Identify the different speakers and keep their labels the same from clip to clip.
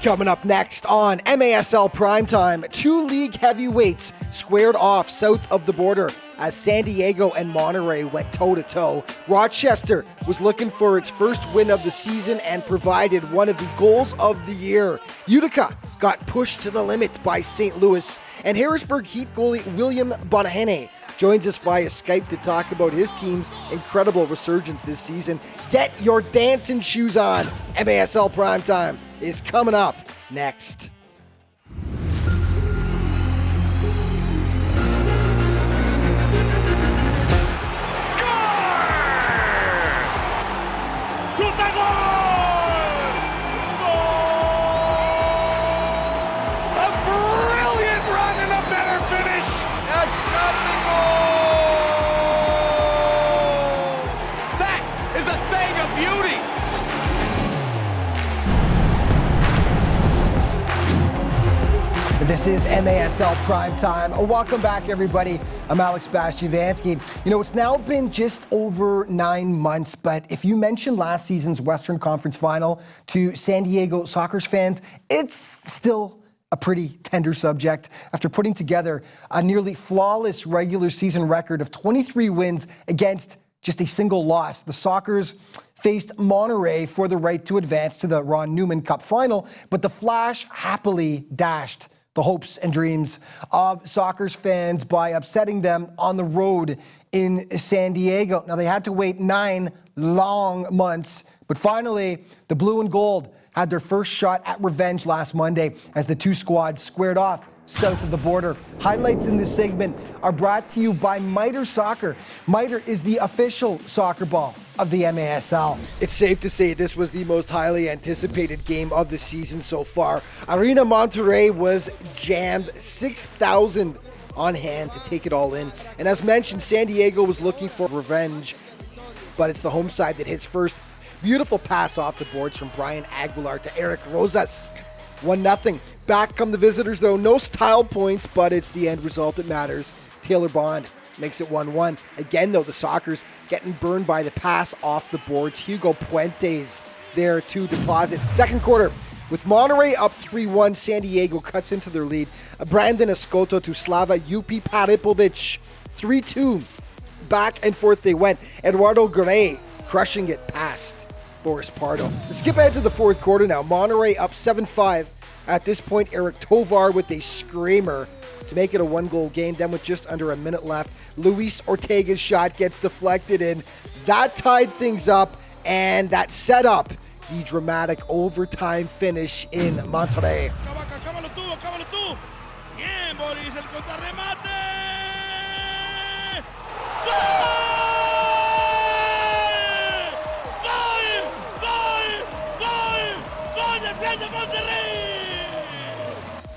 Speaker 1: Coming up next on MASL Primetime, two league heavyweights squared off south of the border as San Diego and Monterrey went toe-to-toe. Rochester was looking for its first win of the season and provided one of the goals of the year. Utica got pushed to the limit by St. Louis, and Harrisburg Heat goalie William Bonahene joins us via Skype to talk about his team's incredible resurgence this season. Get your dancing shoes on. MASL Primetime is coming up next. This is MASL Primetime. Welcome back, everybody. I'm Alex Bastiavansky. You know, it's now been just over 9 months, but if you mention last season's Western Conference Final to San Diego Sockers fans, it's still a pretty tender subject. After putting together a nearly flawless regular season record of 23 wins against just a single loss, the Sockers faced Monterrey for the right to advance to the Ron Newman Cup Final, but the Flash happily dashed the hopes and dreams of Sockers fans by upsetting them on the road in San Diego. Now, they had to wait 9 long months, but finally, the blue and gold had their first shot at revenge last Monday as the two squads squared off south of the border. Highlights in this segment are brought to you by Miter Soccer. Miter is the official soccer ball of the MASL. It's safe to say this was the most highly anticipated game of the season so far. Arena Monterrey was jammed, 6,000 on hand to take it all in. And as mentioned, San Diego was looking for revenge, but it's the home side that hits first. Beautiful pass off the boards from Brian Aguilar to Eric Rosas. 1-0. Back come the visitors, though. No style points, but it's the end result that matters. Taylor Bond makes it 1-1. Again, though, the Sockers getting burned by the pass off the boards. Hugo Puentes there to deposit. Second quarter, with Monterrey up 3-1, San Diego cuts into their lead. Brandon Escoto to Slava Jupi Paripovic. 3-2. Back and forth they went. Eduardo Gray crushing it past Boris Pardo. Let's skip ahead to the fourth quarter now. Monterrey up 7-5. At this point, Eric Tovar with a screamer to make it a one-goal game. Then with just under a minute left, Luis Ortega's shot gets deflected in. That tied things up, and that set up the dramatic overtime finish in Monterrey.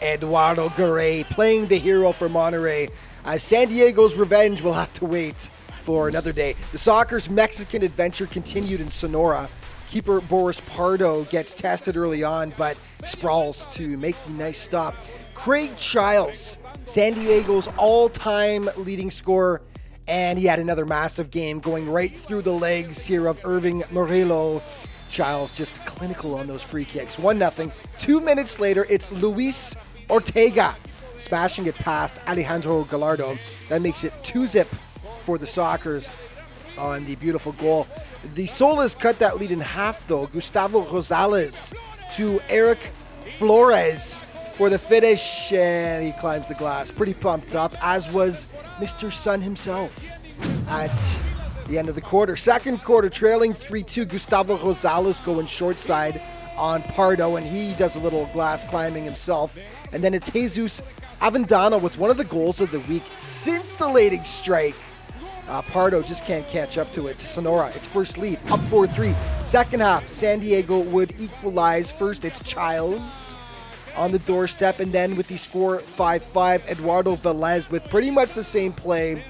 Speaker 1: Eduardo Garay playing the hero for Monterrey. San Diego's revenge will have to wait for another day. The Sockers' Mexican adventure continued in Sonora. Keeper Boris Pardo gets tested early on, but sprawls to make the nice stop. Craig Childs, San Diego's all-time leading scorer, and he had another massive game going right through the legs here of Irving Murillo. Childs just clinical on those free kicks. 1-0. 2 minutes later, it's Luis Ortega smashing it past Alejandro Gallardo. That makes it 2-0 for the Sockers on the beautiful goal. The Solas cut that lead in half, though. Gustavo Rosales to Eric Flores for the finish, and he climbs the glass. Pretty pumped up, as was Mr. Sun himself at the end of the quarter. Second quarter, trailing 3-2. Gustavo Rosales going short side on Pardo, and he does a little glass climbing himself. And then it's Jesus Avendano with one of the goals of the week. Scintillating strike. Pardo just can't catch up to it. To Sonora, its first lead, up 4-3. Second half, San Diego would equalize. First, it's Childs on the doorstep, and then with the score 5-5, Eduardo Velez with pretty much the same play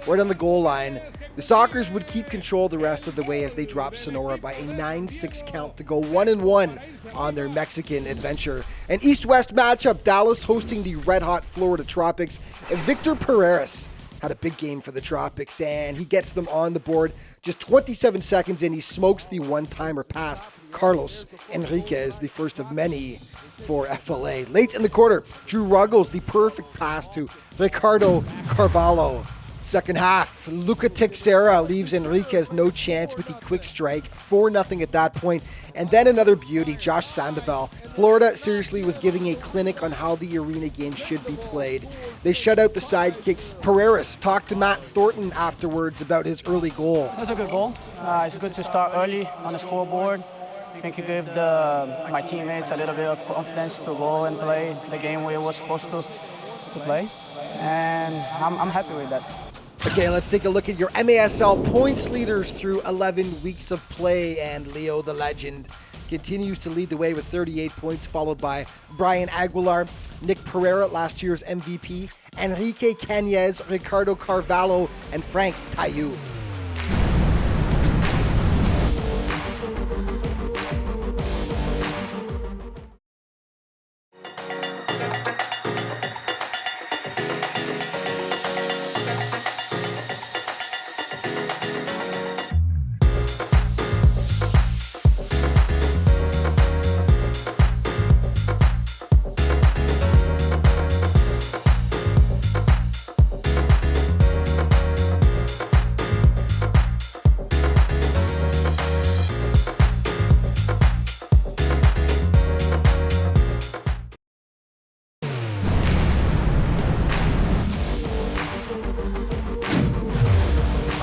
Speaker 1: right on the goal line. The Sockers would keep control the rest of the way as they dropped Sonora by a 9-6 count to go 1-1 on their Mexican adventure. An East-West matchup, Dallas hosting the red-hot Florida Tropics, and Victor Pereras had a big game for the Tropics, and he gets them on the board. Just 27 seconds in, he smokes the one-timer past Carlos Enriquez, the first of many for FLA. Late in the quarter, Drew Ruggles, the perfect pass to Ricardo Carvalho. Second half, Luca Teixeira leaves Enriquez no chance with the quick strike, 4-0 at that point. And then another beauty, Josh Sandoval. Florida seriously was giving a clinic on how the arena game should be played. They shut out the sidekicks. Pereiras talked to Matt Thornton afterwards about his early goal.
Speaker 2: This was a good goal. It's good to start early on the scoreboard. I think it gave my teammates a little bit of confidence to go and play the game we were supposed to play. And I'm happy with that.
Speaker 1: Okay, let's take a look at your MASL points leaders through 11 weeks of play, and Leo the Legend continues to lead the way with 38 points, followed by Brian Aguilar, Nick Pereira, last year's MVP, Enrique Cañez, Ricardo Carvalho, and Frank Taillou.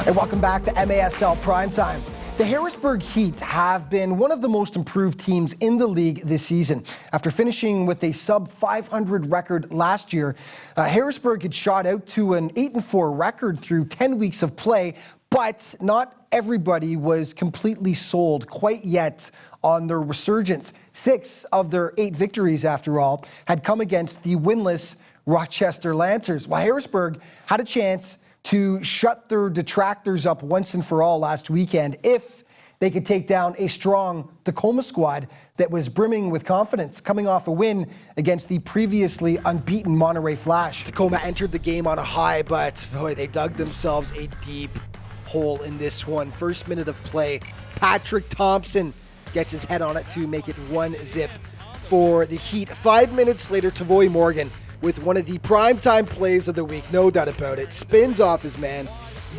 Speaker 1: And welcome back to MASL Primetime. The Harrisburg Heat have been one of the most improved teams in the league this season. After finishing with a sub-500 record last year, Harrisburg had shot out to an 8-4 record through 10 weeks of play, but not everybody was completely sold quite yet on their resurgence. 6 of their 8 victories, after all, had come against the winless Rochester Lancers, while Harrisburg had a chance to shut their detractors up once and for all last weekend if they could take down a strong Tacoma squad that was brimming with confidence, coming off a win against the previously unbeaten Monterey Flash. Tacoma entered the game on a high, but boy, they dug themselves a deep hole in this one. First minute of play, Patrick Thompson gets his head on it to make it 1-0 for the Heat. 5 minutes later, Tavoy Morgan, with one of the primetime plays of the week, no doubt about it, spins off his man,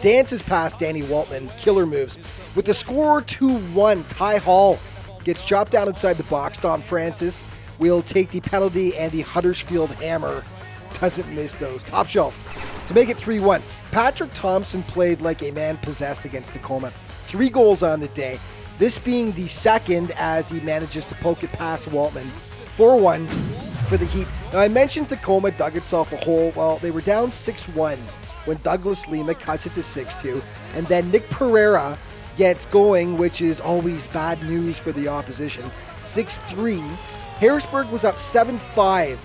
Speaker 1: dances past Danny Waltman, killer moves. With the score 2-1, Ty Hall gets chopped down inside the box. Dom Francis will take the penalty, and the Huddersfield Hammer doesn't miss those. Top shelf to make it 3-1. Patrick Thompson played like a man possessed against Tacoma. 3 goals on the day, this being the second as he manages to poke it past Waltman. 4-1 for the Heat. Now, I mentioned Tacoma dug itself a hole. Well, they were down 6-1 when Douglas Lima cuts it to 6-2. And then Nick Pereira gets going, which is always bad news for the opposition. 6-3. Harrisburg was up 7-5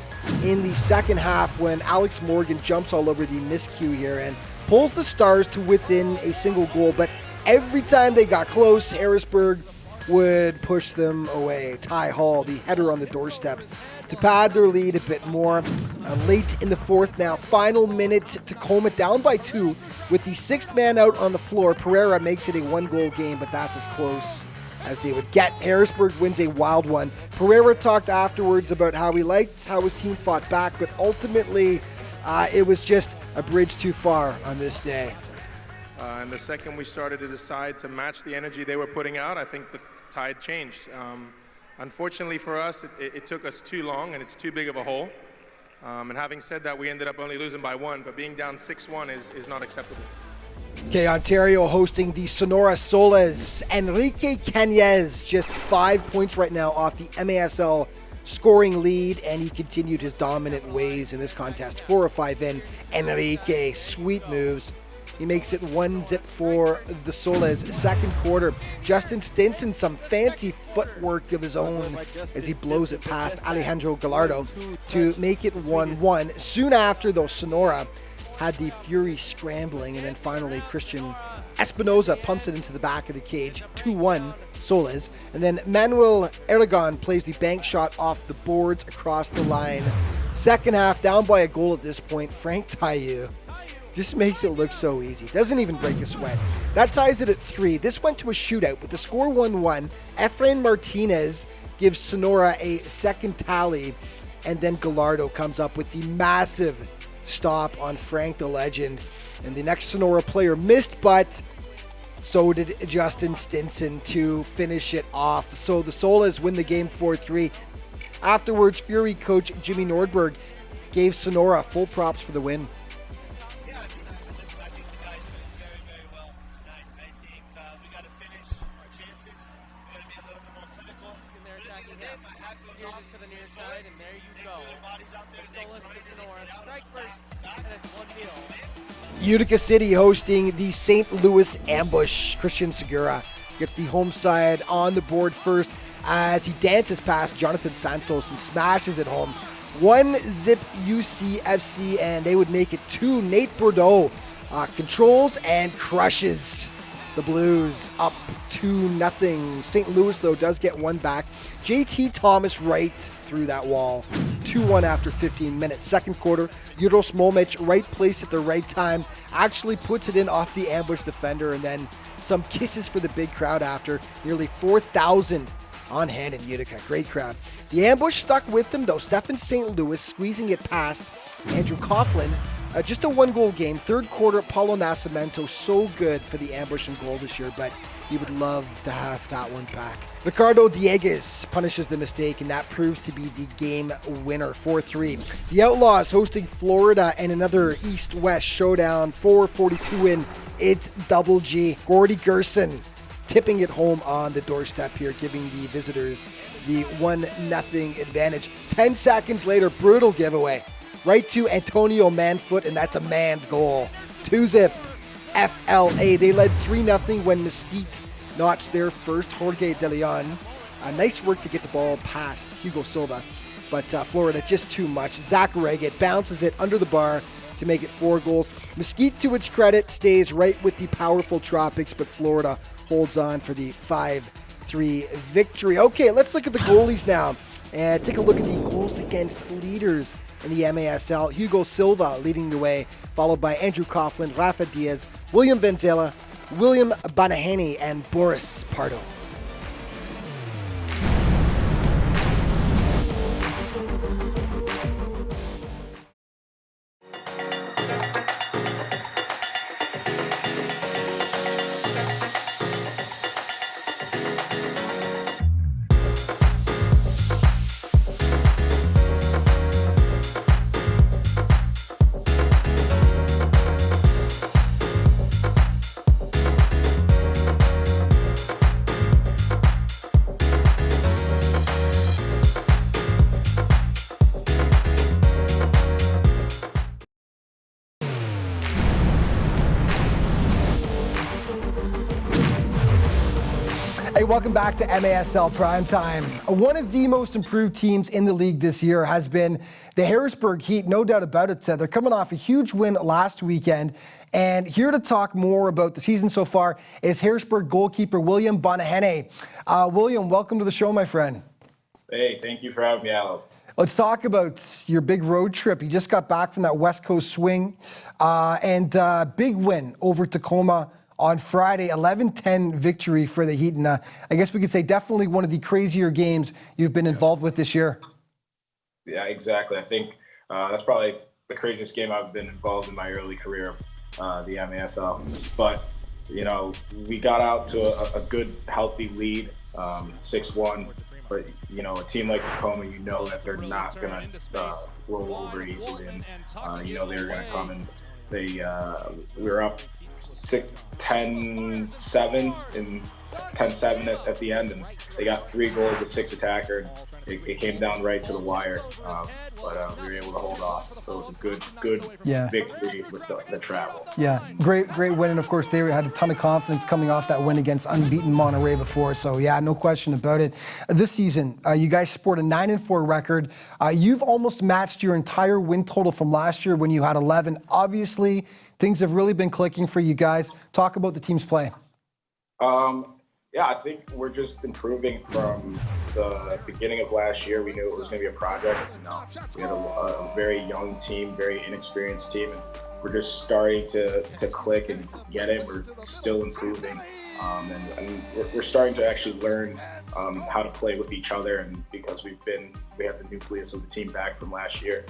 Speaker 1: in the second half when Alex Morgan jumps all over the miscue here and pulls the Stars to within a single goal. But every time they got close, Harrisburg would push them away. Ty Hall, the header on the doorstep, to pad their lead a bit more. Late in the fourth now, final minute, Tacoma down by 2 with the 6th man out on the floor. Pereira makes it a 1-goal game, but that's as close as they would get. Harrisburg wins a wild one. Pereira talked afterwards about how he liked how his team fought back, but ultimately it was just a bridge too far on this day.
Speaker 3: And the second we started to decide to match the energy they were putting out, I think the tide changed. Unfortunately for us, it took us too long and it's too big of a hole. And having said that, we ended up only losing by 1, but being down 6-1 is not acceptable.
Speaker 1: Okay, Ontario hosting the Sonora Soles. Enrique Cañez, just 5 points right now off the MASL scoring lead, and he continued his dominant ways in this contest. 4 of 5 in. Enrique, sweet moves. He makes it 1-0 for the Soles. Second quarter, Justin Stinson, some fancy footwork of his own as he blows it past Alejandro Gallardo to make it 1-1. Soon after, though, Sonora had the Fury scrambling, and then finally Christian Espinoza pumps it into the back of the cage. 2-1 Soles. And then Manuel Aragon plays the bank shot off the boards across the line. Second half, down by a goal at this point, Frank Taillou. Just makes it look so easy. Doesn't even break a sweat. That ties it at 3. This went to a shootout with the score 1-1. Efrain Martinez gives Sonora a second tally, and then Gallardo comes up with the massive stop on Frank the Legend. And the next Sonora player missed, but so did Justin Stinson to finish it off. So the Solas win the game 4-3. Afterwards, Fury coach Jimmy Nordberg gave Sonora full props for the win.
Speaker 4: Yeah, listen, I think the guys played very, very well tonight. I think we got to finish our chances. We got to be a little bit more clinical.
Speaker 5: In there
Speaker 4: But at the end of the day, my hat goes
Speaker 5: Here's
Speaker 4: off
Speaker 5: it to the
Speaker 4: to
Speaker 5: near
Speaker 4: the
Speaker 5: side,
Speaker 4: Solas.
Speaker 5: and there you
Speaker 4: They
Speaker 5: go.
Speaker 4: threw their bodies out there. They
Speaker 5: Solas to
Speaker 4: grinded it
Speaker 5: Sonora.
Speaker 4: out.
Speaker 5: Strike first,
Speaker 4: Back.
Speaker 5: and it's 1-0.
Speaker 1: Utica City hosting the St. Louis Ambush. Christian Segura gets the home side on the board first as he dances past Jonathan Santos and smashes it home. 1-0 UCFC, and they would make it 2. Nate Bordeaux controls and crushes the Blues up 2-0. St. Louis, though, does get one back. JT Thomas right through that wall. 2-1 after 15 minutes. Second quarter, Juros Momic, right place at the right time, actually puts it in off the ambush defender, and then some kisses for the big crowd after. Nearly 4,000 on hand in Utica. Great crowd. The ambush stuck with them, though. Stefan St. Louis squeezing it past Andrew Coughlin. Just a 1-goal game. Third quarter, Paulo Nascimento so good for the ambush and goal this year, but he would love to have that one back. Ricardo Dieguez punishes the mistake, and that proves to be the game winner, 4-3. The Outlaws hosting Florida and another East-West showdown, 4-42 win. It's Double G. Gordy Gerson tipping it home on the doorstep here, giving the visitors the 1-0 advantage. 10 seconds later, brutal giveaway. Right to Antonio Manfoot, and that's a man's goal. 2-0 FLA. They led 3-0 when Mesquite notched their first. Jorge De Leon. Nice work to get the ball past Hugo Silva, but Florida just too much. Zach Reggett bounces it under the bar to make it 4 goals. Mesquite, to its credit, stays right with the powerful Tropics, but Florida holds on for the 5-3 victory. Okay, let's look at the goalies now and take a look at the goals against leaders in the MASL. Hugo Silva leading the way, followed by Andrew Coughlin, Rafa Diaz, William Venzela, William Banahany, and Boris Pardo. Hey, welcome back to MASL Primetime. One of the most improved teams in the league this year has been the Harrisburg Heat, no doubt about it. They're coming off a huge win last weekend. And here to talk more about the season so far is Harrisburg goalkeeper William Banahany. William, welcome to the show, my friend.
Speaker 6: Hey, thank you for having me, Alex.
Speaker 1: Let's talk about your big road trip. You just got back from that West Coast swing and big win over Tacoma on Friday, 11-10 victory for the Heat. And I guess we could say definitely one of the crazier games you've been involved with this year.
Speaker 6: Yeah, exactly. I think that's probably the craziest game I've been involved in my early career of the MASL. But, you know, we got out to a good, healthy lead, 6-1. But, you know, a team like Tacoma, you know that they're not going to roll over easily. And, you know, they're going to come and we were up 10-7 and 10-7 at the end, and they got 3 goals with 6 attacker. And it came down right to the wire, but we were able to hold off. So it was a good victory with the travel.
Speaker 1: Yeah, great win, and of course they had a ton of confidence coming off that win against unbeaten Monterey before. So yeah, no question about it. This season, you guys sport a 9-4 record. You've almost matched your entire win total from last year when you had 11. Obviously, things have really been clicking for you guys. Talk about the team's play.
Speaker 6: Yeah, I think we're just improving from the beginning of last year. We knew it was going to be a project. You know, we had a very young team, very inexperienced team, and we're just starting to click and get it. We're still improving, and we're starting to actually learn how to play with each other. And because we have the nucleus of the team back from last year,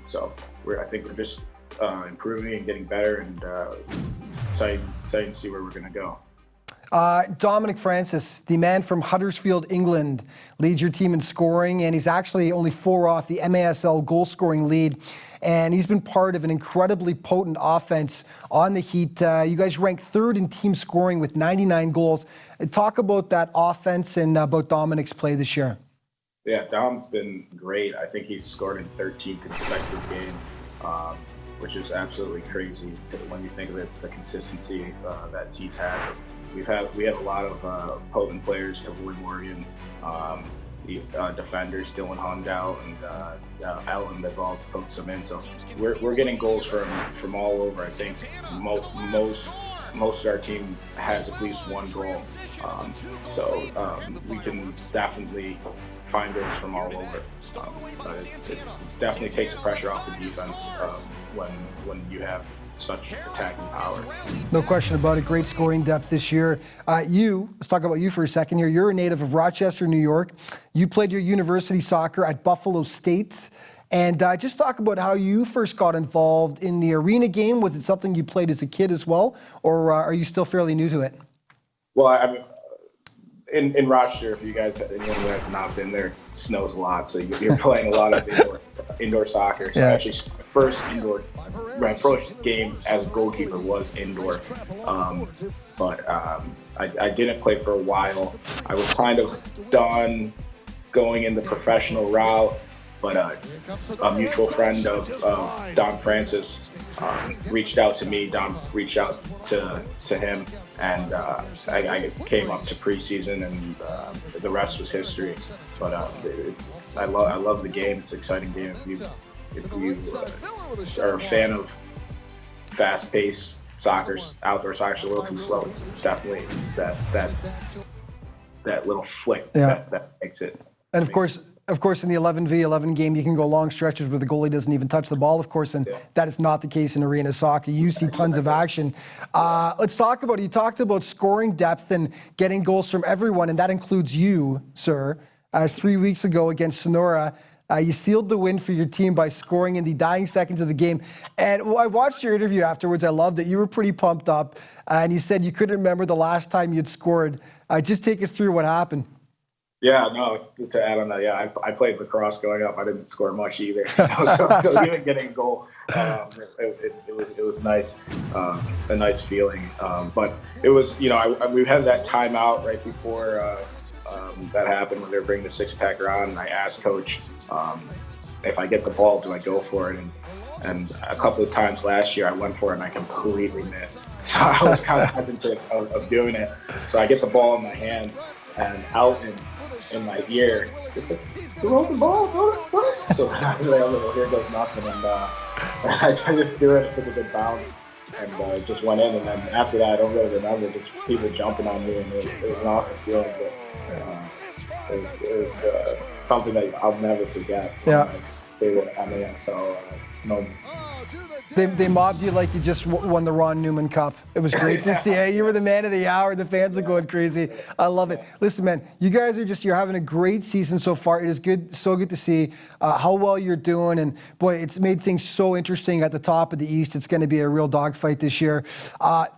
Speaker 6: so I think we're just improving and getting better, and exciting to see where we're going to go.
Speaker 1: Dominic Francis, the man from Huddersfield, England, leads your team in scoring, and he's actually only 4 off the MASL goal-scoring lead. And he's been part of an incredibly potent offense on the Heat. You guys rank 3rd in team scoring with 99 goals. Talk about that offense and about Dominic's play this year.
Speaker 6: Yeah, Dom's been great. I think he's scored in 13 consecutive games, which is absolutely crazy when you think of the consistency that he's had. We have a lot of potent players, Willie Morgan, defenders, Dylan Hondow, and Allen. They've all poked some in. So we're getting goals from all over. I think most of our team has at least 1 goal. So we can definitely find goals from all over. But it definitely takes the pressure off the defense when you have such attacking power.
Speaker 1: No question about it. Great scoring depth this year. Let's talk about you for a second here. You're a native of Rochester, New York. You played your university soccer at Buffalo State. And just talk about how you first got involved in the arena game. Was it something you played as a kid as well, or are you still fairly new to it?
Speaker 6: Well, I mean, in Rochester, if anyone who has not been there, it snows a lot, so you're playing a lot of indoor soccer. So actually, my first game as a goalkeeper was indoor, but I didn't play for a while. I was kind of done going in the professional route, but a mutual friend of Don Francis reached out to me. Don reached out to him, and I came up to preseason, and the rest was history. But I love the game. It's an exciting game. If you are a fan of fast-paced soccer, outdoor soccer, a little too slow, it's definitely that little flick that makes it.
Speaker 1: And of course, in the 11v11 game, you can go long stretches where the goalie doesn't even touch the ball, of course, and that is not the case in arena soccer. You see tons of action. Let's talk about it. You talked about scoring depth and getting goals from everyone, and that includes you, sir. As 3 weeks ago against Sonora, you sealed the win for your team by scoring in the dying seconds of the game. And I watched your interview afterwards. I loved it. You were pretty pumped up, and you said you couldn't remember the last time you'd scored. Just take us through what happened.
Speaker 6: Yeah, no, to add on that, I played lacrosse growing up. I didn't score much either. So even getting a goal, it was nice, a nice feeling. But it was, we had that timeout right before that happened when they were bringing the 6-packer on, and I asked Coach if I get the ball, do I go for it? And a couple of times last year I went for it and I completely missed. So I was kind of hesitant of doing it. So I get the ball in my hands and out in my ear, just like, throw the ball, throw it. So I was like, oh, well, here goes nothing. And I just threw it, took a good bounce, and it just went in. And then after that, I don't really remember, just people jumping on me, and it was an awesome feeling. But it was something that I'll never forget.
Speaker 1: Yeah.
Speaker 6: MASL moments.
Speaker 1: They mobbed you like you just won the Ron Newman Cup. It was great to see. You were the man of the hour. The fans are going crazy. I love it. Listen, man, you guys you're having a great season so far. It is so good to see how well you're doing. And boy, it's made things so interesting at the top of the East. It's going to be a real dogfight this year.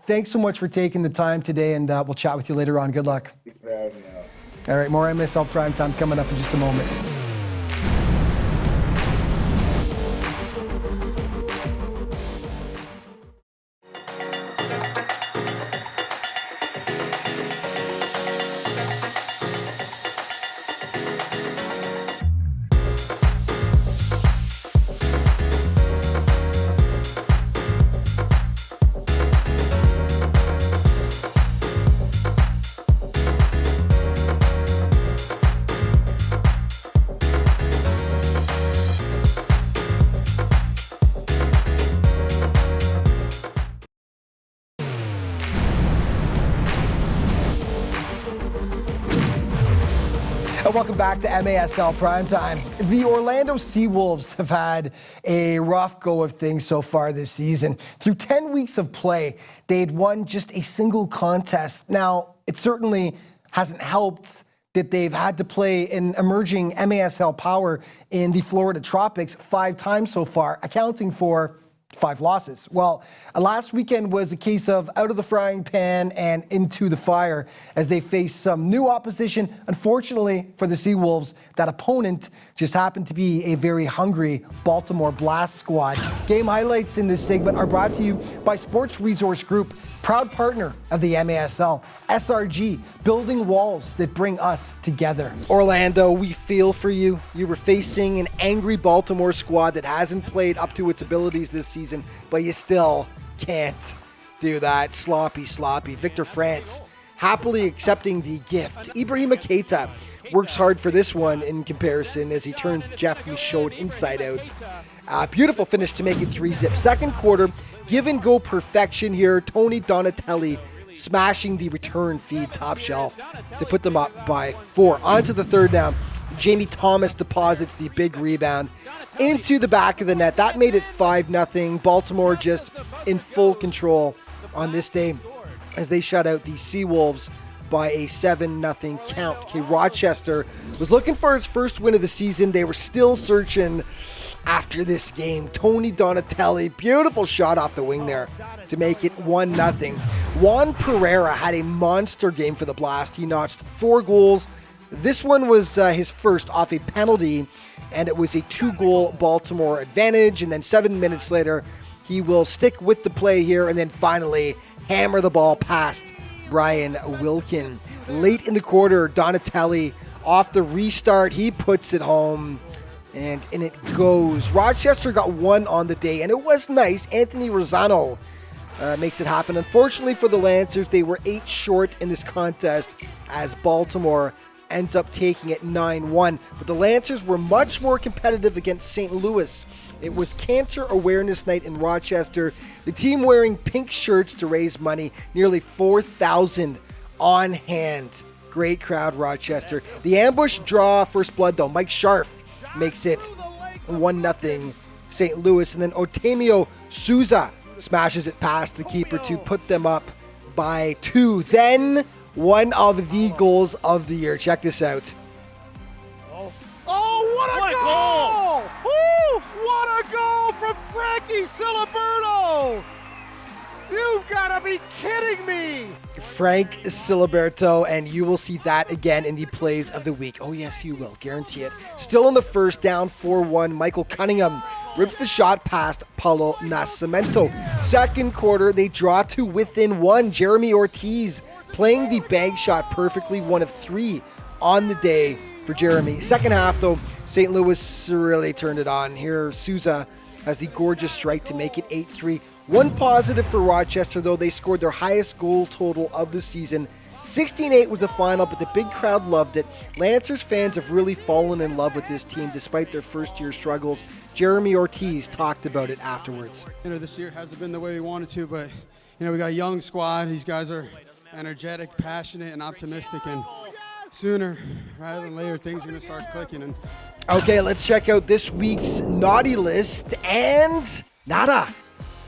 Speaker 1: Thanks so much for taking the time today, and we'll chat with you later on. Good luck. All right, more MASL Primetime coming up in just a moment. welcome back to MASL Primetime. The Orlando Seawolves have had a rough go of things so far this season. Through 10 weeks of play, they had won just a single contest. Now, it certainly hasn't helped that they've had to play an emerging MASL power in the Florida Tropics 5 times so far, accounting for 5 losses. Well, last weekend was a case of out of the frying pan and into the fire as they faced some new opposition. Unfortunately for the Seawolves, that opponent just happened to be a very hungry Baltimore Blast squad. Game highlights in this segment are brought to you by Sports Resource Group, proud partner of the MASL. SRG, building walls that bring us together. Orlando, we feel for you. You were facing an angry Baltimore squad that hasn't played up to its abilities this season, but you still can't do that. Sloppy. Victor France happily accepting the gift. Ibrahima Keita works hard for this one in comparison as he turns Jeff Michaud inside out. Beautiful finish to make it 3-zip. Second quarter, give and go perfection here. Tony Donatelli smashing the return feed top shelf to put them up by 4. On to the third down. Jamie Thomas deposits the big rebound into the back of the net. That made it 5-0. Baltimore just in full control on this day as they shut out the Seawolves by a 7-0 count. Okay, Rochester was looking for his first win of the season. They were still searching after this game. Tony Donatelli, beautiful shot off the wing there to make it 1-0. Juan Pereira had a monster game for the Blast. He notched 4 goals. This one was his first off a penalty, and it was a 2-goal Baltimore advantage. And then 7 minutes later, he will stick with the play here and then finally hammer the ball past Brian Wilkin. Late in the quarter, Donatelli off the restart, he puts it home, and in it goes. Rochester got 1 on the day, and it was nice. Anthony Rosano makes it happen. Unfortunately for the Lancers, they were 8 short in this contest as Baltimore ends up taking it 9-1. But the Lancers were much more competitive against St. Louis. It was Cancer Awareness Night in Rochester. The team wearing pink shirts to raise money. Nearly 4,000 on hand. Great crowd, Rochester. The ambush draw first blood, though. Mike Scharf makes it 1-0 St. Louis. And then Otemio Souza smashes it past the keeper to put them up by 2. Then one of the goals of the year. Check this out.
Speaker 7: Oh, what a goal! Woo! What a goal from Frankie Siliberto! You've got to be kidding me!
Speaker 1: Frank Siliberto, and you will see that again in the plays of the week. Oh yes, you will. Guarantee it. Still in the first, down 4-1. Michael Cunningham rips the shot past Paulo Nascimento. Second quarter, they draw to within 1. Jeremy Ortiz playing the bank shot perfectly, 1 of 3 on the day for Jeremy. Second half, though, St. Louis really turned it on. Here, Souza has the gorgeous strike to make it 8-3. One positive for Rochester, though, they scored their highest goal total of the season. 16-8 was the final, but the big crowd loved it. Lancers fans have really fallen in love with this team despite their first-year struggles. Jeremy Ortiz talked about it afterwards.
Speaker 8: This year hasn't been the way we wanted to, but we got a young squad. These guys are energetic, passionate, and optimistic, and sooner rather than later, things are going to start clicking. And
Speaker 1: okay, let's check out this week's naughty list. And nada.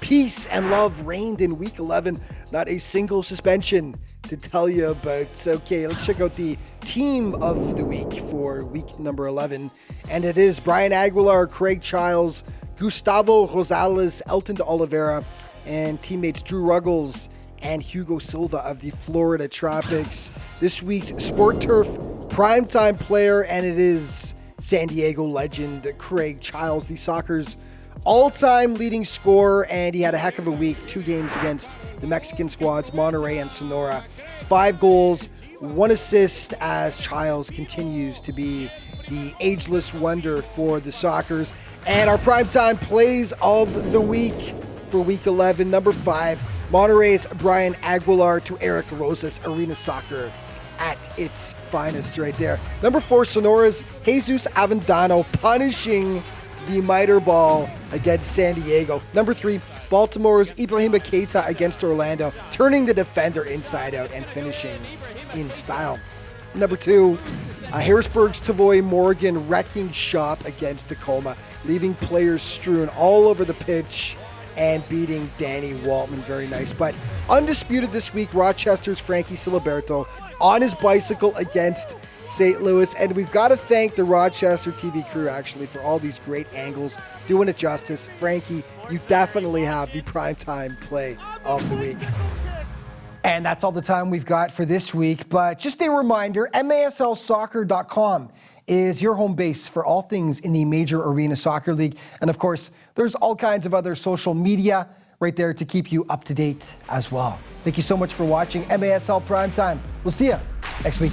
Speaker 1: Peace and love reigned in week 11. Not a single suspension to tell you about. Okay, let's check out the team of the week for week number 11. And it is Brian Aguilar, Craig Childs, Gustavo Rosales, Elton de Oliveira, and teammates Drew Ruggles and Hugo Silva of the Florida Tropics. This week's Sport Turf Primetime player, and it is San Diego legend Craig Childs, the soccer's all-time leading scorer, and he had a heck of a week. 2 games against the Mexican squads, Monterrey and Sonora. 5 goals, 1 assist as Childs continues to be the ageless wonder for the Soccers. And our primetime plays of the week for week 11, number 5, Monterrey's Brian Aguilar to Eric Rosas, arena soccer at its finest right there. Number 4, Sonora's Jesus Avendano punishing the miter ball against San Diego. Number 3, Baltimore's Ibrahima Keita against Orlando, turning the defender inside out and finishing in style. Number 2, Harrisburg's Tavoy Morgan wrecking shop against Tacoma, leaving players strewn all over the pitch and beating Danny Waltman. Very nice. But undisputed this week, Rochester's Frankie Siliberto on his bicycle against St. Louis. And we've got to thank the Rochester TV crew, actually, for all these great angles, doing it justice. Frankie, you definitely have the primetime play of the week. And that's all the time we've got for this week. But just a reminder, MASLsoccer.com is your home base for all things in the Major Arena Soccer League. And of course, there's all kinds of other social media right there to keep you up to date as well. Thank you so much for watching MASL Primetime. We'll see you next week.